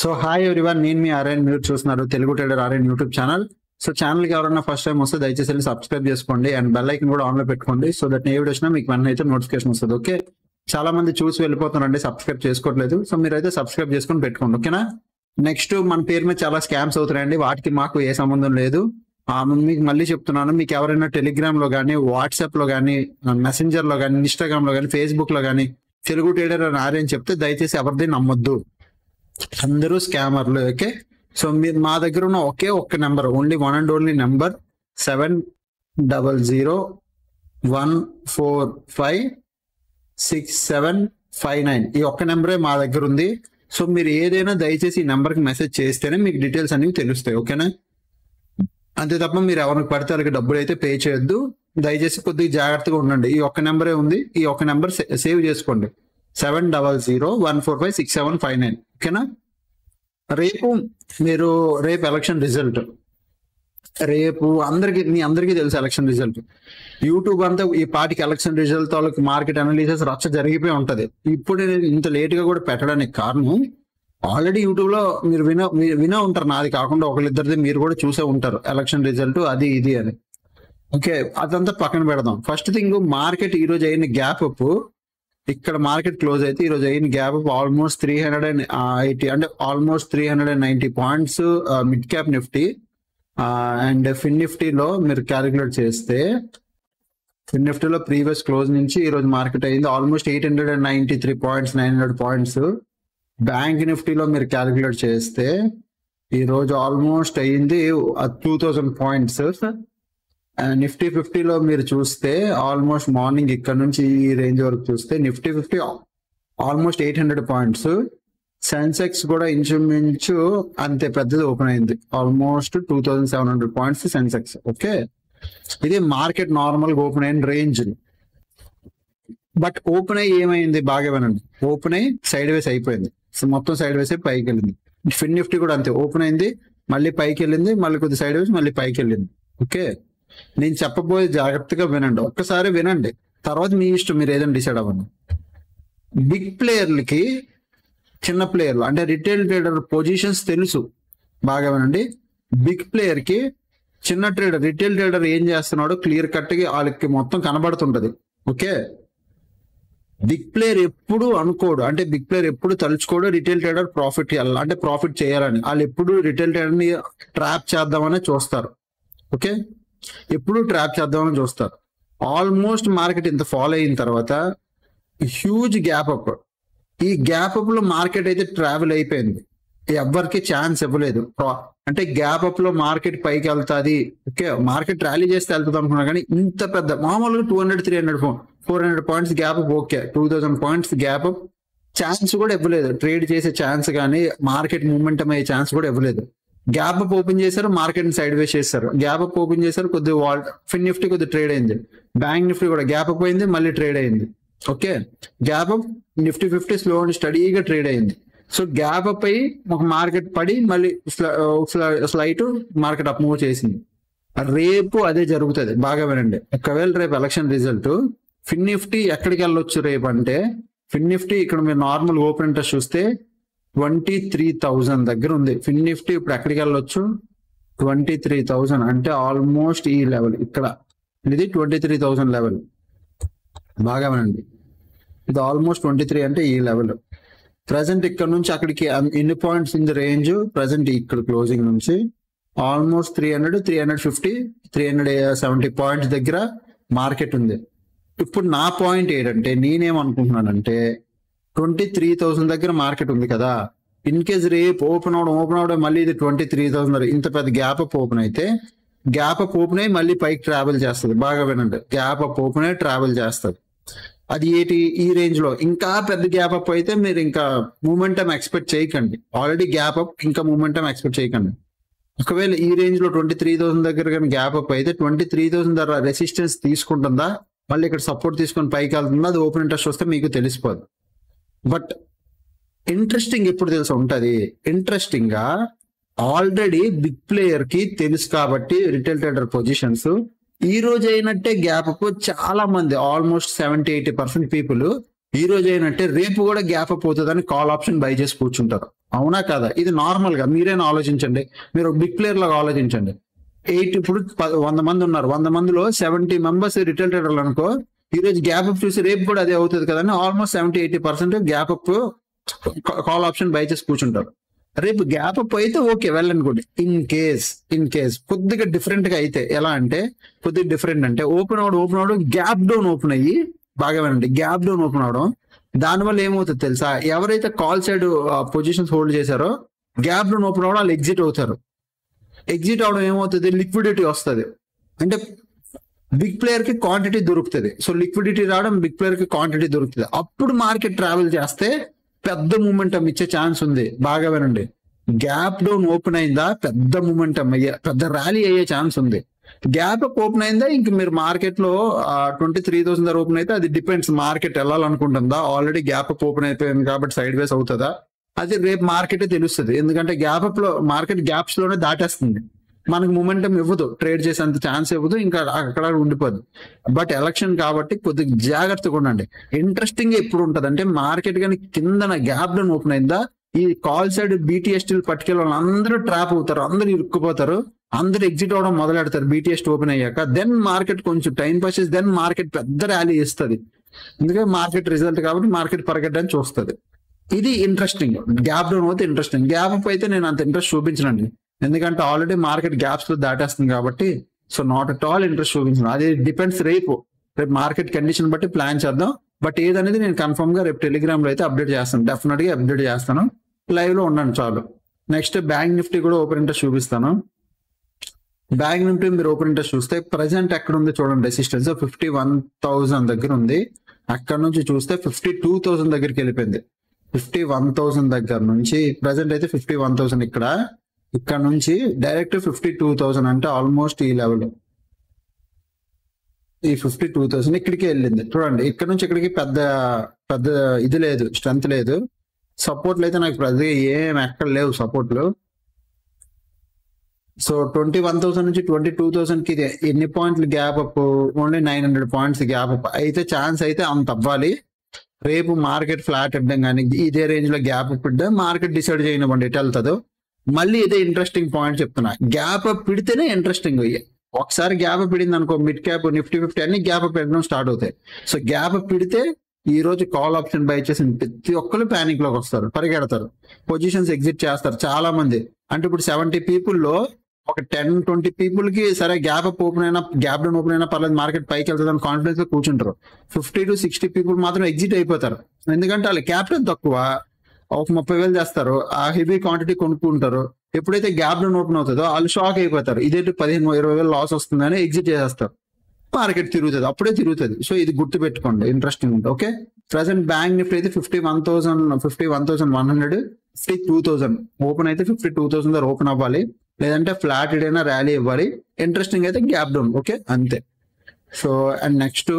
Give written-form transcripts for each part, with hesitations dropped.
So hi everyone, నేను మీ ఆర్యన్. మీరు చూస్తున్నారు Telugu trader Aryan YouTube channel. So ఛానల్కి ఎవరైనా ఫస్ట్ టైం వస్తే దయచేసి వెళ్ళి సబ్స్క్రైబ్ చేసుకోండి అండ్ బెల్ ఐకన్ కూడా ఆన్లో పెట్టుకోండి. సో దట్ ఏ వీడియో వచ్చినా మీకు వెంటనే అయితే నోటిఫికేషన్ వస్తుంది. ఓకే, చాలా మంది చూసి వెళ్ళిపోతున్నారండి, సబ్స్క్రైబ్ చేసుకోవట్లేదు. సో మీరైతే సబ్స్క్రైబ్ చేసుకొని పెట్టుకోండి, ఓకేనా. నెక్స్ట్ మన పేరు మీద చాలా స్కామ్స్ అవుతున్నాయండి, వాటికి మాకు ఏ సంబంధం లేదు. మీకు మళ్ళీ చెప్తున్నాను, మీకు ఎవరైనా టెలిగ్రామ్ లో కానీ, వాట్సాప్ లో కానీ, మెసెంజర్ లో కానీ, ఇన్స్టాగ్రామ్ లో కానీ, ఫేస్బుక్ లో కానీ తెలుగు ట్రేడర్ అని ఆర్యన్ చెప్తే దయచేసి ఎవరిది నమ్మొద్దు, అందరూ స్కామర్లు. ఓకే, సో మీరు మా దగ్గర ఉన్న ఒకే ఒక్క number, only one and only number 7001456759. ఈ ఒక్క నెంబరే మా దగ్గర ఉంది. సో మీరు ఏదైనా దయచేసి ఈ నెంబర్కి మెసేజ్ చేస్తేనే మీకు డీటెయిల్స్ అనేవి తెలుస్తాయి, ఓకేనా. అంతే తప్ప మీరు ఎవరికి పడితే వాళ్ళకి డబ్బులు అయితే పే చేయొద్దు. దయచేసి కొద్దిగా జాగ్రత్తగా ఉండండి. ఈ ఒక్క నెంబరే ఉంది, ఈ ఒక్క నెంబర్ సేవ్ చేసుకోండి, 7001456759, ఓకేనా. రేపు ఎలక్షన్ రిజల్ట్ రేపు మీ అందరికీ తెలుసు ఎలక్షన్ రిజల్ట్. యూట్యూబ్ అంతా ఈ పార్టీకి ఎలక్షన్ రిజల్ట్ వాళ్ళకి మార్కెట్ అనాలిసిస్ రచ్చ జరిగిపోయి ఉంటది. ఇప్పుడు నేను ఇంత లేట్ గా కూడా పెట్టడానికి కారణం, ఆల్రెడీ యూట్యూబ్ లో మీరు వినే ఉంటారు, నాది కాకుండా ఒకళ్ళిద్దరిది మీరు కూడా చూసే ఉంటారు ఎలక్షన్ రిజల్ట్ అది ఇది అని. ఓకే, అదంతా పక్కన పెడదాం. ఫస్ట్ థింగ్, మార్కెట్ ఈ రోజు అయిన గ్యాప్ అప్, ఇక్కడ మార్కెట్ క్లోజ్ అయితే ఈ రోజు అయిన గ్యాప్ అప్ ఆల్మోస్ట్ 380, అంటే almost 390 points mid cap Nifty and fin నిఫ్టీలో మీరు క్యాలిక్యులేట్ చేస్తే, ఫిన్ నిఫ్టీలో ప్రీవియస్ క్లోజ్ నుంచి ఈ రోజు మార్కెట్ అయింది ఆల్మోస్ట్ 893 పాయింట్స్, 900 పాయింట్స్. బ్యాంక్ నిఫ్టీలో మీరు క్యాలిక్యులేట్ చేస్తే ఈ రోజు ఆల్మోస్ట్ అయింది 2000 పాయింట్స్. నిఫ్టీ 50లో మీరు చూస్తే ఆల్మోస్ట్ మార్నింగ్ ఇక్కడ నుంచి ఈ రేంజ్ వరకు చూస్తే నిఫ్టీ 50 ఆల్మోస్ట్ 800 పాయింట్స్. సెన్సెక్స్ కూడా ఇంచుమించు అంతే పెద్దది ఓపెన్ అయింది, ఆల్మోస్ట్ 2700 పాయింట్స్ సెన్సెక్స్. ఓకే, ఇది మార్కెట్ నార్మల్ గా ఓపెన్ అయిన రేంజ్. బట్ ఓపెన్ అయ్యి ఏమైంది బాగా వినండి, ఓపెన్ అయ్యి సైడ్ వేస్ అయిపోయింది. సో మొత్తం సైడ్ వేస్ పైకి వెళ్ళింది. ఫిన్ నిఫ్టీ కూడా అంతే, ఓపెన్ అయింది, మళ్ళీ పైకి వెళ్ళింది, మళ్ళీ కొద్ది సైడ్ వేస్ మళ్ళీ పైకి వెళ్ళింది. ఓకే, నేను చెప్పబోయే జాగ్రత్తగా వినండి, ఒక్కసారి వినండి, తర్వాత మీ ఇష్టం, మీరు ఏదైనా డిసైడ్ అవ్వండి. బిగ్ ప్లేయర్లకి చిన్న ప్లేయర్లు అంటే రిటైల్ ట్రేడర్ పొజిషన్స్ తెలుసు, బాగా వినండి. బిగ్ ప్లేయర్ కి చిన్న ట్రేడర్, రిటైల్ ట్రేడర్ ఏం చేస్తున్నాడో క్లియర్ కట్ గా వాళ్ళకి మొత్తం కనబడుతుంటది. ఓకే, బిగ్ ప్లేయర్ ఎప్పుడు అనుకోడు, అంటే బిగ్ ప్లేయర్ ఎప్పుడు తలుచుకోడు రిటైల్ ట్రేడర్ ప్రాఫిట్ అంటే ప్రాఫిట్ చేయాలని. వాళ్ళు ఎప్పుడు రిటైల్ ట్రేడర్ ని ట్రాప్ చేద్దామని చూస్తారు. ఓకే, ఎప్పుడు ట్రాప్ చేద్దామని చూస్తారు. ఆల్మోస్ట్ మార్కెట్ ఇంత ఫాలో అయిన తర్వాత హ్యూజ్ గ్యాప్ అప్, ఈ గ్యాప్ అప్ లో మార్కెట్ అయితే ట్రావెల్ అయిపోయింది, ఎవరికి ఛాన్స్ ఇవ్వలేదు. అంటే గ్యాప్ అప్ లో మార్కెట్ పైకి వెళ్తాది, ఓకే, మార్కెట్ ర్యాలీ చేస్తే వెళ్తుంది అనుకున్నా, కానీ ఇంత పెద్ద మామూలుగా 200, 300, 400 points gap up, okay, 2000 points gap up, chance కూడా ఇవ్వలేదు, ట్రేడ్ చేసే ఛాన్స్ కానీ మార్కెట్ మూవ్మెంట్ అయ్యే ఛాన్స్ కూడా ఇవ్వలేదు. గ్యాప్ అప్ ఓపెన్ చేశారు, మార్కెట్ సైడ్ వేస్ చేశారు, గ్యాప్ అప్ ఓపెన్ చేశారు, కొద్దిగా ఫిన్ నిఫ్టీ కొద్దిగా ట్రేడ్ అయింది, బ్యాంక్ నిఫ్టీ కూడా గ్యాప్ అప్ అయింది, మళ్ళీ ట్రేడ్ అయింది. Okay, gap up Nifty 50 slow and స్టడీగా ట్రేడ్ అయింది. సో గ్యాప్ అప్ అయ్యి ఒక మార్కెట్ పడి మళ్ళీ స్లైట్ మార్కెట్ అప్ మూవ్ చేసింది. రేపు అదే జరుగుతుంది, బాగా వినండి. ఒకవేళ రేపు ఎలక్షన్ రిజల్ట్ ఫిన్ నిఫ్టీ ఎక్కడికి వెళ్ళొచ్చు రేపు అంటే, ఫిన్ నిఫ్టీ ఇక్కడ మీరు నార్మల్ ఓపెన్ ఇంట్రెస్ట్ చూస్తే 23,000 దగ్గర ఉంది. ఫిన్ నిఫ్టీ ఇప్పుడు ఎక్కడికి వెళ్ళొచ్చు, 23,000 అంటే ఆల్మోస్ట్ ఈ లెవెల్, ఇక్కడ ఇది 23,000 లెవెల్, బాగా వినండి. ఇది ఆల్మోస్ట్ 23 అంటే ఈ లెవెల్. ప్రజెంట్ ఇక్కడ నుంచి అక్కడికి ఎన్ని points in the range, present ఇక్కడ క్లోజింగ్ నుంచి ఆల్మోస్ట్ 300, 350, 370 పాయింట్స్ దగ్గర మార్కెట్ ఉంది. ఇప్పుడు నా పాయింట్ ఏంటంటే, నేనేమనుకుంటున్నానంటే 23,000 దగ్గర మార్కెట్ ఉంది కదా, ఇన్ కేస్ రేపు ఓపెన్ అవడం మళ్ళీ ఇది 23,000, ఇంత పెద్ద గ్యాప్ అప్ ఓపెన్ అయితే, గ్యాప్ అప్ ఓపెన్ అయ్యి మళ్ళీ పైకి ట్రావెల్ చేస్తుంది, బాగా వినండి, గ్యాప్ అప్ ఓపెన్ అయ్యి ట్రావెల్ చేస్తుంది. అది ఏంటి, ఈ రేంజ్ లో ఇంకా పెద్ద గ్యాప్ అప్ అయితే మీరు ఇంకా మూమెంటం ఎక్స్పెక్ట్ చేయకండి. ఆల్రెడీ గ్యాప్ అప్, ఇంకా మూమెంటం ఎక్స్పెక్ట్ చేయకండి. ఒకవేళ ఈ రేంజ్ లో 23,000 దగ్గర కానీ గ్యాప్ అప్ అయితే 23,000 దగ్గర రెసిస్టెన్స్ తీసుకుంటుందా, మళ్ళీ ఇక్కడ సపోర్ట్ తీసుకొని పైకి వెళ్తుందా, అది ఓపెన్ ఇంట్రెస్ట్ వస్తే మీకు తెలిసిపోదు. బట్ ఇంట్రెస్టింగ్ ఎప్పుడు తెలుసు ఉంటది, ఇంట్రెస్టింగ్ గా ఆల్రెడీ బిగ్ ప్లేయర్ కి తెలుసు కాబట్టి రిటైల్ ట్రేడర్ పొజిషన్స్ ఈ రోజు అయినట్టే గ్యాప్ అప్ చాలా మంది ఆల్మోస్ట్ 70-80% పీపుల్ ఈ రోజు ఏంటంటే రేపు కూడా గ్యాప్ అప్ అవుతుందని కాల్ ఆప్షన్ బై చేసి కూర్చుంటారు. అవునా కదా? ఇది నార్మల్ గా మీరైనా ఆలోచించండి. మీరు బిగ్ ప్లేయర్ లాగా ఆలోచించండి. ఇప్పుడు 100 మంది ఉన్నారు, 100 మందిలో 70 మెంబర్స్ రిటైల్ ట్రేడర్లు అనుకో, ఈ రోజు గ్యాప్ అప్ చూసి రేపు కూడా అదే అవుతుంది కదా అని almost 70-80% gap up call option by చేసి కూర్చుంటారు. రేపు గ్యాప్ అప్ అయితే okay well and good. In case కొద్దిగా డిఫరెంట్ గా అయితే ఎలా అంటే, కొద్దిగా డిఫరెంట్ అంటే ఓపెన్ అవడం గ్యాప్ డౌన్ ఓపెన్ అయ్యి, బాగా వినండి, గ్యాప్ డౌన్ ఓపెన్ అవడం, దానివల్ల ఏమవుతుంది తెలుసా? ఎవరైతే కాల్ సైడ్ పొజిషన్స్ హోల్డ్ చేశారో గ్యాప్ డౌన్ ఓపెన్ అవడం వాళ్ళు ఎగ్జిట్ అవుతారు. ఎగ్జిట్ అవడం ఏమవుతుంది? లిక్విడిటీ వస్తుంది. అంటే బిగ్ ప్లేయర్ కి క్వాంటిటీ దొరుకుతుంది. సో లిక్విడిటీ రావడం, బిగ్ ప్లేయర్ కి క్వాంటిటీ దొరుకుతుంది. అప్పుడు మార్కెట్ ట్రావెల్ చేస్తే పెద్ద మూమెంటం ఇచ్చే ఛాన్స్ ఉంది. బాగా వినండి, గ్యాప్ డౌన్ ఓపెన్ అయిందా పెద్ద మూమెంటం పెద్ద ర్యాలీ అయ్యే ఛాన్స్ ఉంది. గ్యాప్ అప్ ఓపెన్ అయిందా ఇంక మీరు మార్కెట్ లో 23,000 దగ్గర ఓపెన్ అయితే అది డిపెండ్స్, మార్కెట్ వెళ్ళాలనుకుంటుందా, ఆల్రెడీ గ్యాప్ అప్ ఓపెన్ అయిపోయింది కాబట్టి సైడ్ వేస్ అవుతుందా, అది రేపు మార్కెటే తెలుస్తుంది. ఎందుకంటే గ్యాప్ అప్ లో మార్కెట్ గ్యాప్స్ లోనే దాటేస్తుంది, మనకు మూమెంటం ఇవ్వదు, ట్రేడ్ చేసేంత ఛాన్స్ ఇవ్వదు, ఇంకా అక్కడ ఉండిపోదు. బట్ ఎలక్షన్ కాబట్టి కొద్దిగా జాగ్రత్తగా ఉండండి. ఇంట్రెస్టింగ్ ఎప్పుడు ఉంటుంది అంటే మార్కెట్ కానీ కిందన గ్యాప్ డౌన్ ఓపెన్ అయిందా, ఈ కాల్ సైడ్ బీటీఎస్టీ పట్టుకెళ్ళి వాళ్ళు అందరూ ట్రాప్ అవుతారు, అందరూ ఇరుక్కుపోతారు, అందరూ ఎగ్జిట్ అవడం మొదలెడతారు బీటీఎస్టీ ఓపెన్ అయ్యాక. దెన్ మార్కెట్ కొంచెం టైం పాస్ చేసి దెన్ మార్కెట్ పెద్ద ర్యాలీ ఇస్తుంది. ఎందుకంటే మార్కెట్ రిజల్ట్ కాబట్టి మార్కెట్ పరిగెట్టడానికి చూస్తుంది. ఇది ఇంట్రెస్టింగ్. గ్యాప్ డౌన్ అయితే ఇంట్రెస్టింగ్, గ్యాప్ అప్ అయితే నేను అంత ఇంట్రెస్ట్ చూపించనండి. ఎందుకంటే ఆల్రెడీ మార్కెట్ గ్యాప్స్ లో దాటేస్తుంది కాబట్టి. So not at all interest చూపించను. అది డిపెండ్స్ రేపు మార్కెట్ కండిషన్ బట్టి ప్లాన్ చేద్దాం. బట్ ఏదనేది నేను కన్ఫర్మ్ గా రేపు టెలిగ్రామ్ లో అయితే అప్డేట్ చేస్తాను, డెఫినెట్ గా అప్డేట్ చేస్తాను. లైవ్ లో ఉండండి చాలు. నెక్స్ట్ బ్యాంక్ నిఫ్టీ కూడా ఓపెన్ ఇంట్రెస్ట్ చూపిస్తాను. బ్యాంక్ నిఫ్టీ మీరు ఓపెన్ ఇంట్రెస్ట్ చూస్తే ప్రజెంట్ ఎక్కడ ఉంది చూడండి, రెసిస్టెన్స్ 51,000 దగ్గర ఉంది. అక్కడ నుంచి చూస్తే 52,000 దగ్గరికి వెళ్ళిపోయింది. 51,000 దగ్గర నుంచి ప్రజెంట్ అయితే 51,000 ఇక్కడ నుంచి డైరెక్ట్ 52,000 అంటే ఆల్మోస్ట్ ఈ లెవెల్, ఈ 52,000 ఇక్కడికి వెళ్ళింది చూడండి. ఇక్కడ నుంచి ఇక్కడికి పెద్ద ఇది లేదు, స్ట్రెంత్ లేదు. సపోర్ట్లు అయితే నాకు ప్రతి ఏం ఎక్కడ లేవు సపోర్ట్లు. సో 21,000 నుంచి 22,000 కి ఎన్ని పాయింట్లు gap up? Only 900 points gap up అయితే ఛాన్స్ అయితే అంత అవ్వాలి. రేపు మార్కెట్ ఫ్లాట్ ఇద్దాం కానీ ఇదే రేంజ్ లో గ్యాప్ అప్ ఇద్దాం, మార్కెట్ డిసైడ్ చేయనివ్వండి ఎటు వెళ్తుందో. మళ్ళీ ఇదే ఇంట్రెస్టింగ్ పాయింట్ చెప్తున్నా, గ్యాప్ అప్ పిడితేనే ఇంట్రెస్టింగ్. ఒకసారి గ్యాప్ అప్ పిడింది అనుకో, మిడ్ క్యాప్ నిఫ్టీ 50 అన్ని గ్యాప్ అప్ పెట్టడం స్టార్ట్ అవుతాయి. సో గ్యాప్ అప్ పిడితే ఈ రోజు కాల్ ఆప్షన్ బై చేసి ప్రతి ఒక్కరు ప్యానిక్ లోకి వస్తారు, పరిగెడతారు, పొజిషన్స్ ఎగ్జిట్ చేస్తారు చాలా మంది. అంటే ఇప్పుడు 70 people లో ఒక 10-20 people కి సరే గ్యాప్ అప్ ఓపెన్ అయినా గ్యాప్ డౌన్ ఓపెన్ అయినా పర్లేదు, మార్కెట్ పైకి వెళ్తుంది అని కాన్ఫిడెన్స్ లో కూర్చుంటారు. 50-60 people మాత్రం ఎగ్జిట్ అయిపోతారు. ఎందుకంటే వాళ్ళ క్యాపిటల్ తక్కువ, ఒక 30,000 చేస్తారు, ఆ హెవీ క్వాంటిటీ కొనుక్కుంటారు. ఎప్పుడైతే గ్యాప్ డౌన్ ఓపెన్ అవుతుందో వాళ్ళు షాక్ అయిపోతారు, ఇదేంటి 15,000-20,000 లాస్ వస్తుందని ఎగ్జిట్ చేసేస్తారు. మార్కెట్ తిరుగుతుంది, అప్పుడే తిరుగుతుంది. సో ఇది గుర్తు పెట్టుకోండి, ఇంట్రెస్టింగ్ ఉంటుంది. ఓకే, ప్రెసెంట్ బ్యాంక్ నిఫ్టీ అయితే 51,100, 52,000 ఓపెన్ అయితే 52,000 దగ్గర ఓపెన్ అవ్వాలి, లేదంటే ఫ్లాట్ అయినా ర్యాలీ ఇవ్వాలి. ఇంట్రెస్టింగ్ అయితే గ్యాప్ డౌన్. ఓకే, అంతే. సో అండ్ నెక్స్ట్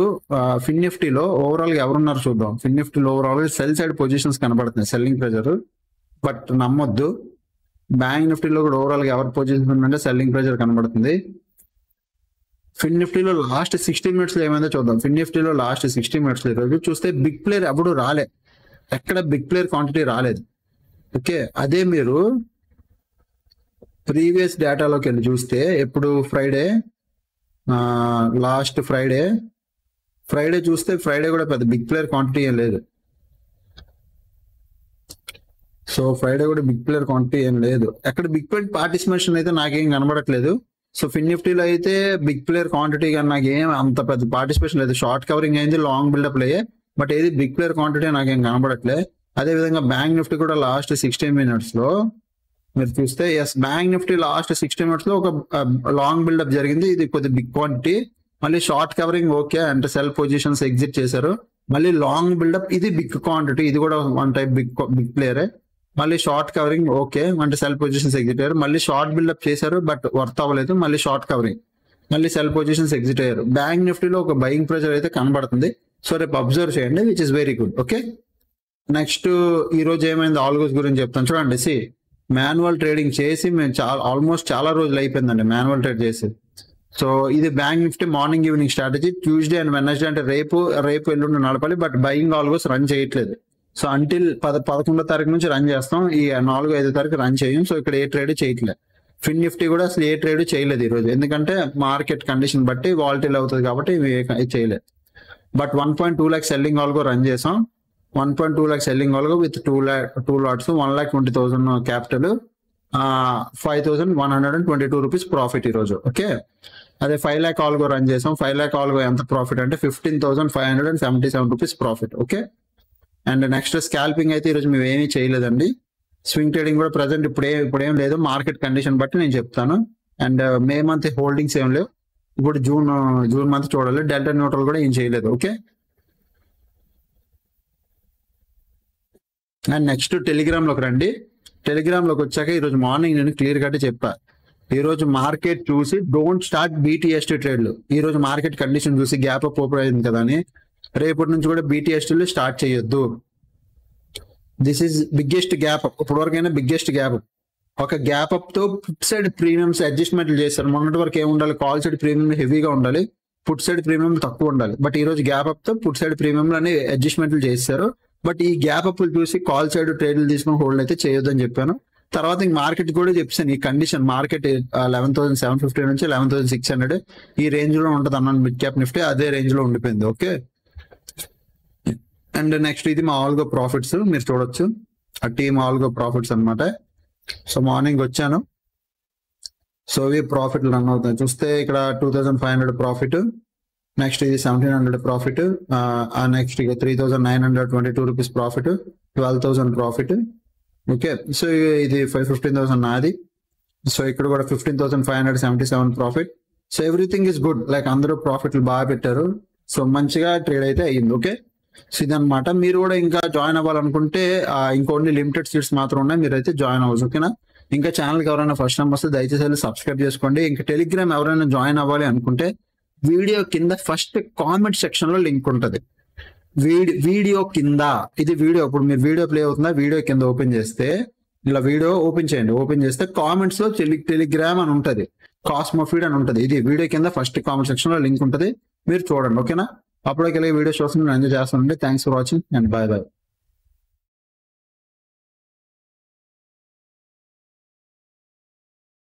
ఫిన్ నిఫ్టీలో ఓవరాల్ గా ఎవరున్నారు చూద్దాం. ఫిన్ నిఫ్టీలో ఓవరాల్ సెల్ సైడ్ పొజిషన్స్ కనబడుతున్నాయి, సెల్లింగ్ ప్రెజర్. బట్ నమ్మొద్దు, బ్యాంక్ నిఫ్టీలో కూడా ఓవరాల్ గా ఎవరి పొజిషన్ ఉందంటే సెల్లింగ్ ప్రెజర్ కనబడుతుంది. ఫిన్ నిఫ్టీలో లాస్ట్ 60 minutes లో ఏమైందో చూద్దాం. ఫిన్ నిఫ్టీలో లాస్ట్ 60 minutes లో ఈరోజు చూస్తే బిగ్ ప్లేయర్ ఎప్పుడు రాలే, ఎక్కడ బిగ్ ప్లేయర్ క్వాంటిటీ రాలేదు. ఓకే, అదే మీరు ప్రీవియస్ డేటాలోకి వెళ్ళి చూస్తే ఎప్పుడు ఫ్రైడే, లాస్ట్ ఫ్రైడే చూస్తే ఫ్రైడే కూడా పెద్ద బిగ్ ప్లేయర్ క్వాంటిటీ ఏం లేదు. సో ఫ్రైడే కూడా బిగ్ ప్లేయర్ క్వాంటిటీ ఏం లేదు, ఎక్కడ బిగ్ ప్లేయర్ పార్టిసిపేషన్ అయితే నాకేం కనబడట్లేదు. సో ఫిన్ నిఫ్టీలో అయితే బిగ్ ప్లేయర్ క్వాంటిటీ కానీ నాకేం అంత పెద్ద పార్టిసిపేషన్ లేదు. షార్ట్ కవరింగ్ అయింది, లాంగ్ బిల్డప్ లే, బట్ ఏది బిగ్ ప్లేయర్ క్వాంటిటీ నాకేం కనబడట్లేదు. అదే విధంగా బ్యాంక్ నిఫ్టీ కూడా లాస్ట్ 60 minutes లో మీరు చూస్తే yes, bank Nifty last 60 minutes లో ఒక లాంగ్ బిల్డప్ జరిగింది, ఇది కొద్ది బిగ్ క్వాంటిటీ. మళ్ళీ షార్ట్ కవరింగ్ ఓకే అంటే సెల్ పొజిషన్స్ ఎగ్జిట్ చేశారు, మళ్ళీ లాంగ్ బిల్డప్, ఇది బిగ్ క్వాంటిటీ, ఇది కూడా వన్ టైప్ బిగ్ ప్లేయరే. మళ్ళీ షార్ట్ కవరింగ్ ఓకే అంటే సెల్ పొజిషన్స్ ఎగ్జిట్ అయ్యారు, మళ్ళీ షార్ట్ బిల్డప్ చేశారు బట్ వర్త్ అవ్వలేదు, మళ్ళీ షార్ట్ కవరింగ్, మళ్ళీ సెల్ పొజిషన్స్ ఎగ్జిట్ అయ్యారు. బ్యాంక్ నిఫ్టీలో ఒక బయింగ్ ప్రెజర్ అయితే కనబడుతుంది. సో రేపు అబ్జర్వ్ చేయండి, which is very good. Okay, next ఈ రోజు ఏమైంది ఆల్గోస్ గురించి చెప్తాను చూడండి. మాన్యువల్ ట్రేడింగ్ చేసి మేము ఆల్మోస్ట్ చాలా రోజులు అయిపోయిందండి మాన్యువల్ ట్రేడ్ చేసి. సో ఇది bank Nifty morning evening strategy. Tuesday and Wednesday అంటే రేపు ఎల్లుండి నడపాలి, బట్ బయింగ్ ఆల్గోస్ రన్ చేయట్లేదు. సో అంటిల్ 11వ తారీఖు నుంచి రన్ చేస్తాం, ఈ 4-5 తారీఖు రన్ చేయం. సో ఇక్కడ ఏ ట్రేడ్ చేయట్లేదు. ఫిన్ నిఫ్టీ కూడా అసలు ఏ ట్రేడ్ చేయలేదు ఈ రోజు, ఎందుకంటే మార్కెట్ కండిషన్ బట్టి వాలటైల్ అవుతుంది కాబట్టి ఇవి చేయలేదు. But 1.2 lakh selling algo run చేసాం. 1.2 lakh selling algo with 2 lots 1,20,000 capital, 5,122 rupees profit ఈ రోజు. ఓకే, అదే 5 lakh ఆల్గో రన్ చేసాం. 5 lakh ఆల్గో ఎంత ప్రాఫిట్ అంటే 15,577 rupees profit. Okay, and next scalping అయితే ఈరోజు మేము ఏమీ చేయలేదండి. స్వింగ్ ట్రేడింగ్ కూడా ప్రజెంట్ ఇప్పుడేం లేదు, మార్కెట్ కండిషన్ బట్టి నేను చెప్తాను. అండ్ మే మంత్ హోల్డింగ్స్ ఏం లేవు. ఇప్పుడు జూన్ మంత్ చూడాలి. డెల్టా న్యూట్రల్ కూడా ఏం చేయలేదు. ఓకే, అండ్ నెక్స్ట్ టెలిగ్రామ్లోకి రండి. టెలిగ్రామ్లోకి వచ్చాక ఈరోజు మార్నింగ్ నేను క్లియర్ కట్ చెప్పా, ఈ రోజు మార్కెట్ చూసి డోంట్ స్టార్ట్ BTST ట్రేడ్లు. ఈ రోజు మార్కెట్ కండిషన్ చూసి గ్యాప్ అప్ ఓపెన్ అయింది కదా అని రేపటి నుంచి కూడా BTSTలు స్టార్ట్ చేయొద్దు. This is biggest gap up, ఇప్పటివరకైనా బిగ్గెస్ట్ గ్యాప్ అప్. ఒక గ్యాప్ అప్ తో పుట్ సైడ్ ప్రీమియమ్స్ అడ్జస్ట్మెంట్లు చేస్తారు. మొన్నటి వరకు ఏమి ఉండాలి, కాల్ సైడ్ ప్రీమియం హెవీగా ఉండాలి, పుట్ సైడ్ ప్రీమియం తక్కువ ఉండాలి. బట్ ఈ రోజు గ్యాప్ అప్ తో పుట్ సైడ్ ప్రీమియం అనే అడ్జస్ట్మెంట్లు చేస్తారు. బట్ ఈ గ్యాప్ అప్ చూసి కాల్ సైడ్ ట్రేడ్లు తీసుకుని హోల్డ్ అయితే చేయొద్దని చెప్పాను. తర్వాత ఇంక మార్కెట్ కూడా చెప్పాను, ఈ కండిషన్ మార్కెట్ 11,750 నుంచి 11,600 ఈ రేంజ్ లో ఉంటుంది అన్నాను. మిడ్ క్యాప్ నిఫ్టీ అదే రేంజ్ లో ఉండిపోయింది. ఓకే, అండ్ నెక్స్ట్ ఇది మా ఆల్గో ప్రాఫిట్స్ మీరు చూడొచ్చు, ఆ టీమ్ ఆల్గో ప్రాఫిట్స్ అనమాట. సో మార్నింగ్ వచ్చాను, సో ఇవి ప్రాఫిట్లు రన్ అవుతాయి. చూస్తే ఇక్కడ 2,500 ప్రాఫిట్, నెక్స్ట్ ఇది 1,700 ప్రాఫిట్, నెక్స్ట్ ఇక 3,922 rupees profit, 12,000 profit. Okay, so ఇది 15,000 నాది. సో ఇక్కడ కూడా 15,577 profit. So everything is good, like అందరూ ప్రాఫిట్లు బాగా పెట్టారు. సో మంచిగా ట్రేడ్ అయితే అయ్యింది. ఓకే, సో ఇదనమాట. మీరు కూడా ఇంకా జాయిన్ అవ్వాలనుకుంటే ఇంకొన్ని లిమిటెడ్ సీట్స్ మాత్రం ఉన్నాయి, మీరైతే జాయిన్ అవ్వచ్చు. ఓకేనా, ఇంకా ఛానల్కి ఎవరైనా ఫస్ట్ టైం వస్తే దయచేసి సబ్స్క్రైబ్ చేసుకోండి. ఇంకా టెలిగ్రామ్ ఎవరైనా జాయిన్ అవ్వాలి అనుకుంటే వీడియో కింద ఫస్ట్ కామెంట్ సెక్షన్ లో లింక్ ఉంటుంది. వీడియో కింద, ఇది వీడియో ఇప్పుడు మీరు వీడియో ప్లే అవుతుందా, వీడియో కింద ఓపెన్ చేస్తే ఇలా వీడియో ఓపెన్ చేయండి. ఓపెన్ చేస్తే కామెంట్స్ లో టెలిగ్రామ్ అని ఉంటుంది, కాస్మోఫీడ్ అని ఉంటుంది. ఇది వీడియో కింద ఫస్ట్ కామెంట్ సెక్షన్ లో లింక్ ఉంటుంది, మీరు చూడండి. ఓకేనా, అప్పటికెళ్ళి వీడియో చూసి నేను ఎంజాయ్ చేస్తానండి. Thanks for watching and bye bye.